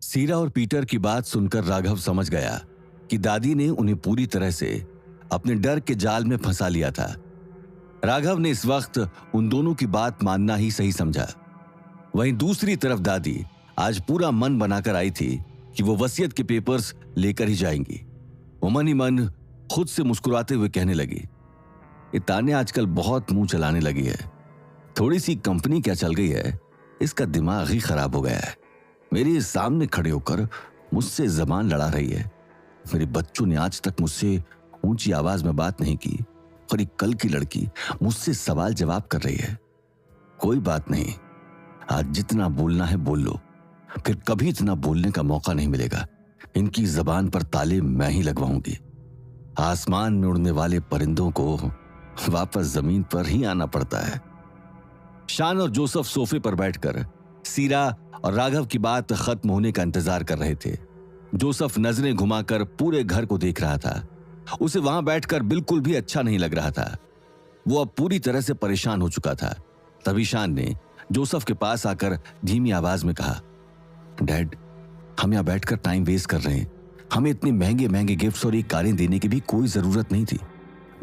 सीरा और पीटर की बात सुनकर राघव समझ गया कि दादी ने उन्हें पूरी तरह से अपने डर के जाल में फंसा लिया था। राघव ने इस वक्त उन दोनों की बात मानना ही सही समझा। वहीं दूसरी तरफ दादी आज पूरा मन बनाकर आई थी कि वो वसीयत के पेपर्स लेकर ही जाएंगी। वो मन ही मन खुद से मुस्कुराते हुए कहने लगी, ये तान्या आजकल बहुत मुंह चलाने लगी है। थोड़ी सी कंपनी क्या चल गई है, इसका दिमाग ही खराब हो गया है। मेरे सामने खड़े होकर मुझसे जबान लड़ा रही है। मेरे बच्चों ने आज तक मुझसे ऊंची आवाज में बात नहीं की और एक कल की लड़की मुझसे सवाल जवाब कर रही है। कोई बात नहीं, आज जितना बोलना है बोल लो, फिर कभी इतना बोलने का मौका नहीं मिलेगा। इनकी जबान पर ताले मैं ही लगवाऊंगी। आसमान में उड़ने वाले परिंदों को वापस जमीन पर ही आना पड़ता है। शान और जोसेफ सोफे पर बैठकर सीरा और राघव की बात खत्म होने का इंतजार कर रहे थे। जोसेफ नजरें घुमाकर पूरे घर को देख रहा था। उसे वहां बैठकर बिल्कुल भी अच्छा नहीं लग रहा था। वो अब पूरी तरह से परेशान हो चुका था। तभी शान ने जोसेफ के पास आकर धीमी आवाज में कहा, डैड, हम यहां बैठकर टाइम वेस्ट कर रहे हैं। हमें इतने महंगे महंगे गिफ्ट्स और ये कारें देने की भी कोई जरूरत नहीं थी।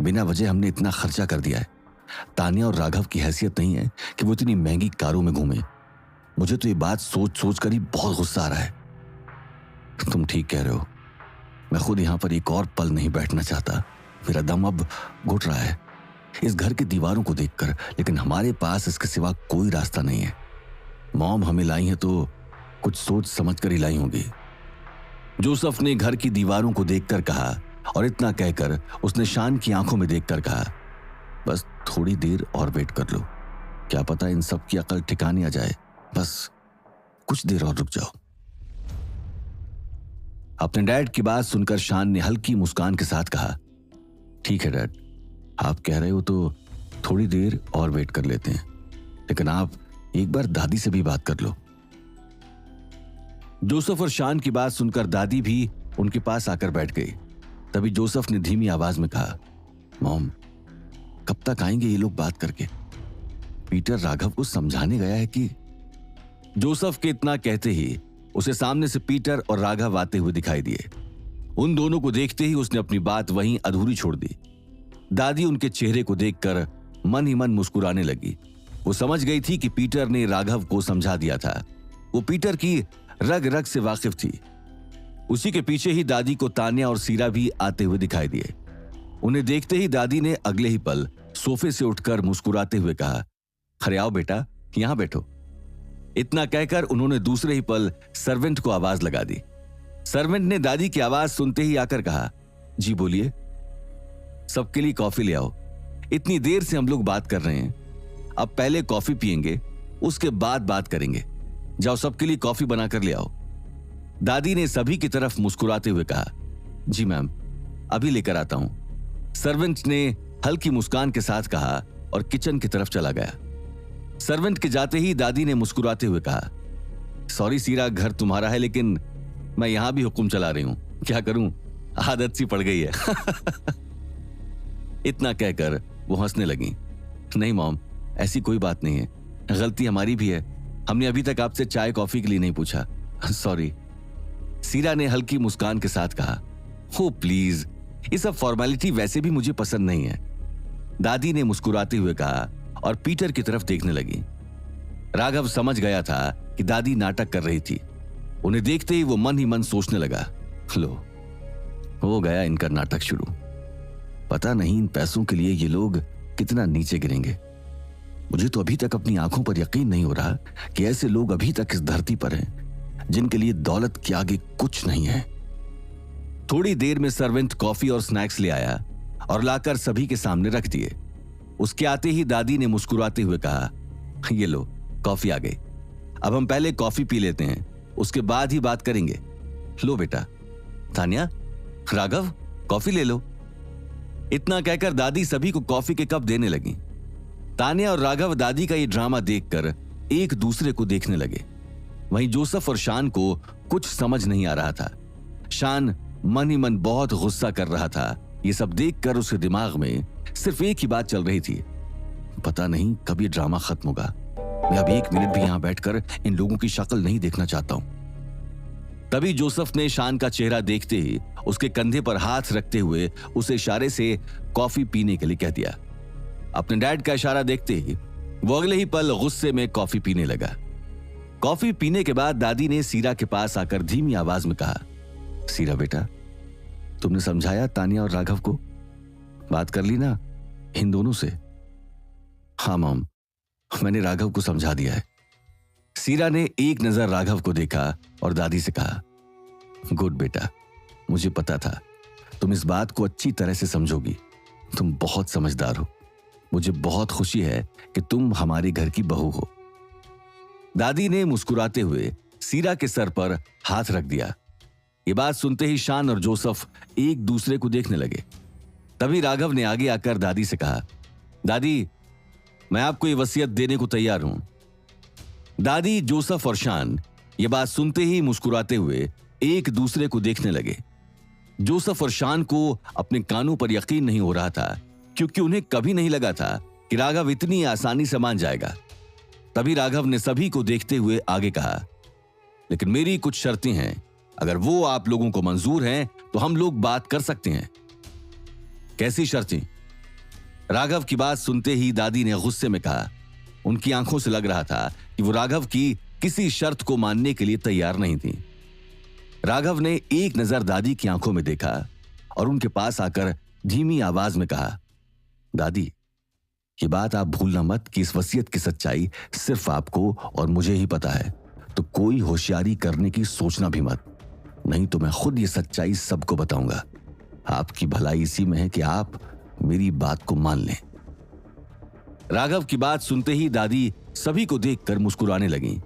बिना वजह हमने इतना खर्चा कर दिया है। तान्या और राघव की हैसियत नहीं है कि वो इतनी महंगी कारों में घूमे। मुझे तो ये बात सोच सोच कर ही बहुत गुस्सा आ रहा है। तुम ठीक कह रहे हो, मैं खुद यहां पर एक और पल नहीं बैठना चाहता। मेरा दम अब घुट रहा है इस घर की दीवारों को देखकर, लेकिन हमारे पास इसके सिवा कोई रास्ता नहीं है। मॉम हमें लाई है तो कुछ सोच समझ कर ही लाई होंगी। जोसेफ ने घर की दीवारों को देखकर कहा और इतना कहकर उसने शान की आंखों में देखकर कहा, बस थोड़ी देर और वेट कर लो। क्या पता इन सब की अकल ठिकाने आ जाए। बस कुछ देर और रुक जाओ। अपने डैड की बात सुनकर शान ने हल्की मुस्कान के साथ कहा, ठीक है डैड, आप कह रहे हो तो थोड़ी देर और वेट कर लेते हैं, लेकिन आप एक बार दादी से भी बात कर लो। जोसेफ और शान की बात सुनकर दादी भी उनके पास आकर बैठ गई। तभी जोसेफ ने धीमी आवाज में कहा, मॉम, कब तक आएंगे ये लोग बात करके? पीटर राघव को समझाने गया है कि। जोसेफ के इतना कहते ही उसे सामने से पीटर और राघव आते हुए दिखाई दिए। उन दोनों को देखते ही उसने अपनी बात वहीं अधूरी छोड़ दी। दादी उनके चेहरे को देखकर मन ही मन मुस्कुराने लगी। वो समझ गई थी कि पीटर ने राघव को समझा दिया था। वो पीटर की रग रग से वाकिफ थी। उसी के पीछे ही दादी को तान्या और सीरा भी आते हुए दिखाई दिए। उन्हें देखते ही दादी ने अगले ही पल सोफे से उठकर मुस्कुराते हुए कहा, अरे आओ बेटा, यहां बैठो। इतना कहकर उन्होंने दूसरे ही पल सर्वेंट को आवाज लगा दी। सर्वेंट ने दादी की आवाज सुनते ही आकर कहा, जी बोलिए। सबके लिए कॉफी ले आओ। इतनी देर से हम लोग बात कर रहे हैं। अब पहले कॉफी पियेंगे, उसके बाद बात करेंगे। जाओ सबके लिए कॉफी बनाकर ले आओ। दादी ने सभी की तरफ मुस्कुराते हुए कहा, जी मैम, अभी लेकर आता हूं। सर्वेंट ने हल्की मुस्कान के साथ कहा और किचन की तरफ चला गया। सर्वेंट के जाते ही दादी ने मुस्कुराते हुए कहा, सॉरी सीरा, घर तुम्हारा है, लेकिन मैं यहां भी हुक्म चला रही हूं। क्या करूं, आदत सी पड़ गई है। इतना कहकर वो हंसने लगी। नहीं मॉम, ऐसी कोई बात नहीं है, गलती हमारी भी है। हमने अभी तक आपसे चाय कॉफी के लिए नहीं पूछा, सॉरी। सीरा ने हल्की मुस्कान के साथ कहा, हो प्लीज, ये सब फॉर्मेलिटी वैसे भी मुझे पसंद नहीं है। दादी ने मुस्कुराते हुए कहा और पीटर की तरफ देखने लगी। राघव समझ गया था कि दादी नाटक कर रही थी। उन्हें देखते ही वो मन ही मन सोचने लगा, लो, हो गया इनका नाटक शुरू। पता नहीं इन पैसों के लिए ये लोग कितना नीचे गिरेंगे। मुझे तो अभी तक अपनी आंखों पर यकीन नहीं हो रहा कि ऐसे लोग अभी तक इस धरती पर हैं जिनके लिए दौलत के आगे कुछ नहीं है। थोड़ी देर में सर्वेंट कॉफी और स्नैक्स ले आया और लाकर सभी के सामने रख दिए। उसके आते ही दादी ने मुस्कुराते हुए कहा, ये लो, कॉफी आ गई। अब हम पहले कॉफी पी लेते हैं, उसके बाद ही बात करेंगे। लो बेटा। तान्या, राघव, कॉफी ले लो। इतना कहकर दादी सभी को कॉफी के कप देने लगी। तान्या और राघव दादी का ये ड्रामा देखकर एक दूसरे को देखने लगे। वहीं जोसेफ और शान को कुछ समझ नहीं आ रहा था। शान मन ही मन बहुत गुस्सा कर रहा था। ये सब देखकर उसके दिमाग में सिर्फ एक ही बात चल रही थी, पता नहीं कब ये ड्रामा खत्म होगा। मैं अब एक मिनट भी यहां बैठकर इन लोगों की शक्ल नहीं देखना चाहता हूं। तभी जोसेफ ने शान का चेहरा देखते ही उसके कंधे पर हाथ रखते हुए उसे इशारे से कॉफी पीने के लिए कह दिया। अपने डैड का इशारा देखते ही वो अगले ही पल गुस्से में कॉफी पीने लगा। कॉफी पीने के बाद दादी ने सीरा के पास आकर धीमी आवाज में कहा, सीरा बेटा, तुमने समझाया तानिया और राघव को? बात कर ली ना इन दोनों से? हाँ मॉम, मैंने राघव को समझा दिया है। सीरा ने एक नजर राघव को देखा और दादी से कहा, गुड बेटा, मुझे पता था तुम इस बात को अच्छी तरह से समझोगी। तुम बहुत समझदार हो। मुझे बहुत खुशी है कि तुम हमारे घर की बहू हो। दादी ने मुस्कुराते हुए सीरा के सर पर हाथ रख दिया। ये बात सुनते ही शान और जोसेफ एक दूसरे को देखने लगे। तभी राघव ने आगे आकर दादी से कहा, दादी, मैं आपको ये वसीयत देने को तैयार हूं। दादी, जोसेफ और शान ये बात सुनते ही मुस्कुराते हुए एक दूसरे को देखने लगे। जोसेफ और शान को अपने कानों पर यकीन नहीं हो रहा था, क्योंकि उन्हें कभी नहीं लगा था कि राघव इतनी आसानी से मान जाएगा। तभी राघव ने सभी को देखते हुए आगे कहा, लेकिन मेरी कुछ शर्तें हैं। अगर वो आप लोगों को मंजूर हैं तो हम लोग बात कर सकते हैं। कैसी शर्तें? राघव की बात सुनते ही दादी ने गुस्से में कहा। उनकी आंखों से लग रहा था कि वो राघव की किसी शर्त को मानने के लिए तैयार नहीं थी। राघव ने एक नजर दादी की आंखों में देखा और उनके पास आकर धीमी आवाज में कहा, दादी, ये बात आप भूलना मत कि इस वसीयत की सच्चाई सिर्फ आपको और मुझे ही पता है, तो कोई होशियारी करने की सोचना भी मत, नहीं तो मैं खुद ये सच्चाई सबको बताऊंगा। आपकी भलाई इसी में है कि आप मेरी बात को मान लें। राघव की बात सुनते ही दादी सभी को देखकर मुस्कुराने लगी।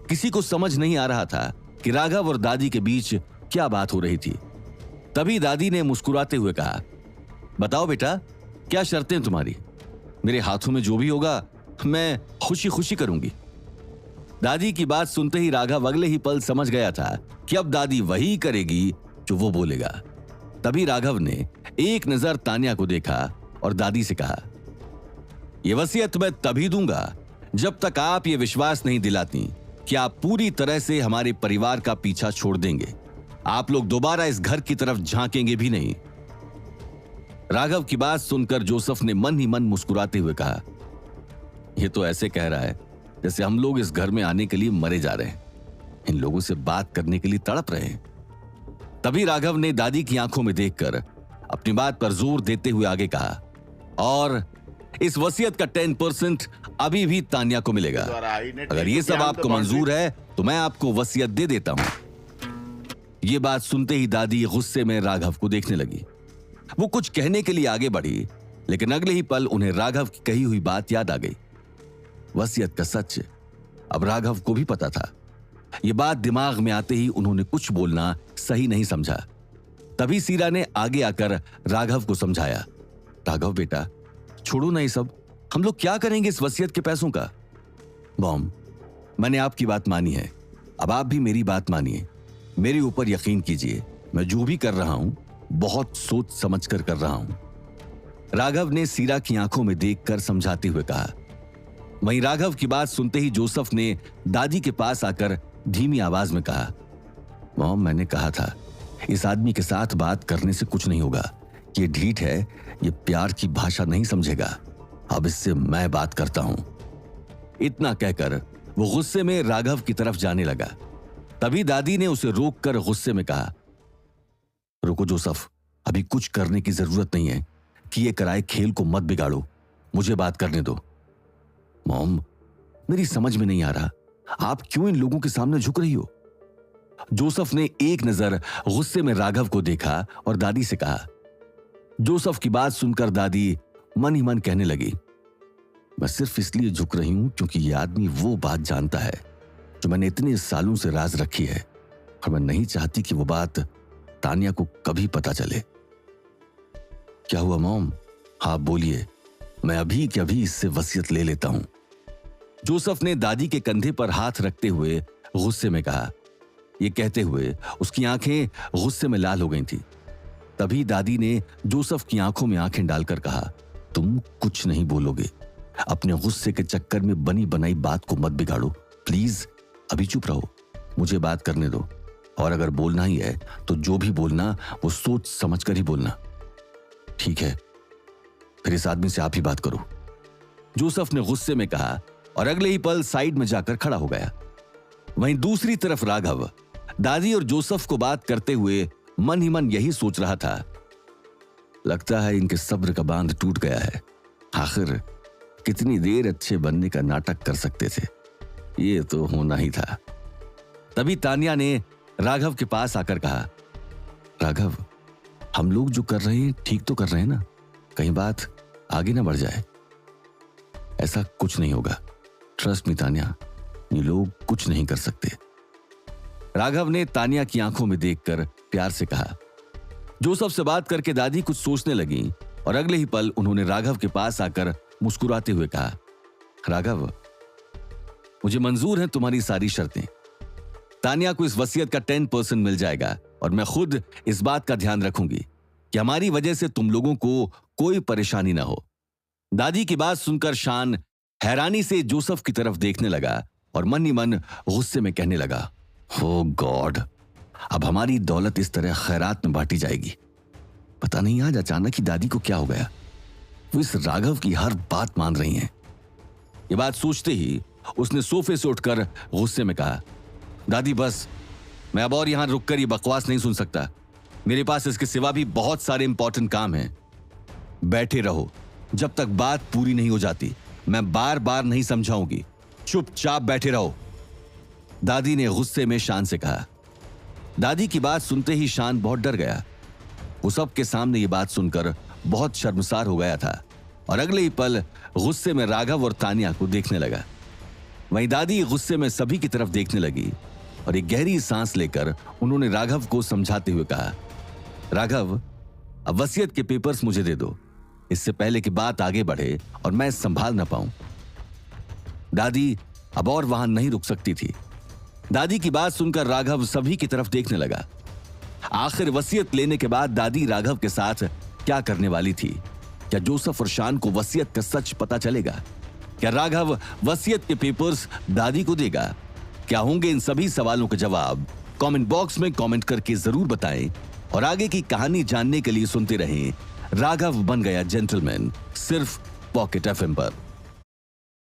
किसी को समझ नहीं आ रहा था कि राघव और दादी के बीच क्या बात हो रही थी। तभी दादी ने मुस्कुराते हुए कहा, बताओ बेटा, क्या शर्तें तुम्हारी? मेरे हाथों में जो भी होगा मैं खुशी खुशी करूंगी। दादी की बात सुनते ही राघव अगले ही पल समझ गया था कि अब दादी वही करेगी जो वो बोलेगा। तभी राघव ने एक नजर तानिया को देखा और दादी से कहा, यह वसीयत मैं तभी दूंगा जब तक आप ये विश्वास नहीं दिलाती कि आप पूरी तरह से हमारे परिवार का पीछा छोड़ देंगे। आप लोग दोबारा इस घर की तरफ झांकेंगे भी नहीं। राघव की बात सुनकर जोसेफ ने मन ही मन मुस्कुराते हुए कहा, यह तो ऐसे कह रहा है जैसे हम लोग इस घर में आने के लिए मरे जा रहे हैं, इन लोगों से बात करने के लिए तड़प रहे हैं। तभी राघव ने दादी की आंखों में देखकर अपनी बात पर जोर देते हुए आगे कहा, और इस वसीयत का 10% अभी भी तानिया को मिलेगा। अगर ये सब आपको मंजूर है तो मैं आपको वसीयत दे देता हूं। ये बात सुनते ही दादी गुस्से में राघव को देखने लगी। वो कुछ कहने के लिए आगे बढ़ी, लेकिन अगले ही पल उन्हें राघव की कही हुई बात याद आ गई। वसीयत का सच अब राघव को भी पता था। यह बात दिमाग में आते ही उन्होंने कुछ बोलना सही नहीं समझा। तभी सीरा ने आगे आकर राघव को समझाया, राघव बेटा, छोड़ो ना ये सब, हम लोग क्या करेंगे इस वसीयत के पैसों का? मॉम, मैंने आपकी बात मानी है, अब आप भी मेरी बात मानिए। मेरे ऊपर यकीन कीजिए, मैं जो भी कर रहा हूं बहुत सोच समझ कर रहा हूं। राघव ने सीरा की आंखों में देखकर समझाते हुए कहा। वहीं राघव की बात सुनते ही जोसेफ ने दादी के पास आकर धीमी आवाज में कहा, मॉम, मैंने कहा था इस आदमी के साथ बात करने से कुछ नहीं होगा। ये ढीठ है, ये प्यार की भाषा नहीं समझेगा। अब इससे मैं बात करता हूं। इतना कहकर वो गुस्से में राघव की तरफ जाने लगा। तभी दादी ने उसे रोककर गुस्से में कहा, रुको जोसेफ, अभी कुछ करने की जरूरत नहीं है। कि ये कराए खेल को मत बिगाड़ो, मुझे बात करने दो। मॉम, मेरी समझ में नहीं आ रहा, आप क्यों इन लोगों के सामने झुक रही हो? जोसेफ ने एक नजर गुस्से में राघव को देखा और दादी से कहा। जोसेफ की बात सुनकर दादी मन ही मन कहने लगी, मैं सिर्फ इसलिए झुक रही हूं क्योंकि यह आदमी वो बात जानता है जो मैंने इतने सालों से राज रखी है, और मैं नहीं चाहती कि वो बात तानिया को कभी पता चले। क्या हुआ मॉम? हाँ बोलिए, मैं अभी के अभी इससे वसीयत ले लेता हूं। जोसेफ ने दादी के कंधे पर हाथ रखते हुए गुस्से में कहा। यह कहते हुए उसकी आंखें गुस्से में लाल हो गई थी। तभी दादी ने जोसेफ की आंखों में आंखें डालकर कहा, तुम कुछ नहीं बोलोगे। अपने गुस्से के चक्कर में बनी बनाई बात को मत बिगाड़ो, प्लीज अभी चुप रहो, मुझे बात करने दो। और अगर बोलना ही है तो जो भी बोलना वो सोच समझ कर ही बोलना। ठीक है, फिर इस आदमी से आप ही बात करो, जोसेफ ने गुस्से में कहा और अगले ही पल साइड में जाकर खड़ा हो गया। वहीं दूसरी तरफ राघव दादी और जोसेफ को बात करते हुए मन ही मन यही सोच रहा था, लगता है इनके सब्र का बांध टूट गया है। आखिर कितनी देर अच्छे बनने का नाटक कर सकते थे, ये तो होना ही था। तभी तान्या ने राघव के पास आकर कहा, राघव, हम लोग जो कर रहे हैं ठीक तो कर रहे हैं ना? कहीं बात आगे ना बढ़ जाए। ऐसा कुछ नहीं होगा, ट्रस्ट मी तान्या, ये लोग कुछ नहीं कर सकते। राघव ने तान्या की आंखों में देखकर प्यार से कहा। जोसेफ से बात करके दादी कुछ सोचने लगी और अगले ही पल उन्होंने राघव के पास आकर मुस्कुराते हुए कहा, राघव, मुझे मंजूर है तुम्हारी सारी शर्तें। तान्या को इस वसीयत का 10% मिल जाएगा और मैं खुद इस बात का ध्यान रखूंगी कि हमारी वजह से तुम लोगों को कोई परेशानी ना हो। दादी की बात सुनकर शान हैरानी से जोसेफ की तरफ देखने लगा और मन ही मन गुस्से में कहने लगा, ओ गॉड, अब हमारी दौलत इस तरह खैरात में बांटी जाएगी। पता नहीं आज अचानक ही दादी को क्या हो गया, वो इस राघव की हर बात मान रही हैं। ये बात सोचते ही उसने सोफे से उठकर गुस्से में कहा, दादी बस, मैं अब और यहां रुककर ये बकवास नहीं सुन सकता। मेरे पास इसके सिवा भी बहुत सारे इंपॉर्टेंट काम हैं। बैठे रहो जब तक बात पूरी नहीं हो जाती। मैं बार बार नहीं समझाऊंगी, चुपचाप बैठे रहो, दादी ने गुस्से में शान से कहा। दादी की बात सुनते ही शान बहुत डर गया। वो सबके सामने ये बात सुनकर बहुत शर्मसार हो गया था और अगले ही पल गुस्से में राघव और तान्या को देखने लगा। वहीं दादी गुस्से में सभी की तरफ देखने लगी और एक गहरी सांस लेकर उन्होंने राघव को समझाते हुए कहा, राघव, अब वसीयत के पेपर्स मुझे दे दो, इससे पहले कि बात आगे बढ़े और मैं संभाल ना पाऊं। दादी अब और वहां नहीं रुक सकती थी। दादी की बात सुनकर राघव सभी की तरफ देखने लगा। आखिर वसीयत लेने के बाद दादी राघव के साथ क्या करने वाली थी? क्या जोसेफ और शान को वसीयत का सच पता चलेगा? क्या राघव वसीयत के पेपर्स दादी को देगा? क्या होंगे इन सभी सवालों के जवाब? कमेंट बॉक्स में कमेंट करके जरूर बताएं और आगे की कहानी जानने के लिए सुनते रहें राघव बन गया जेंटलमैन, सिर्फ पॉकेट एफएम पर।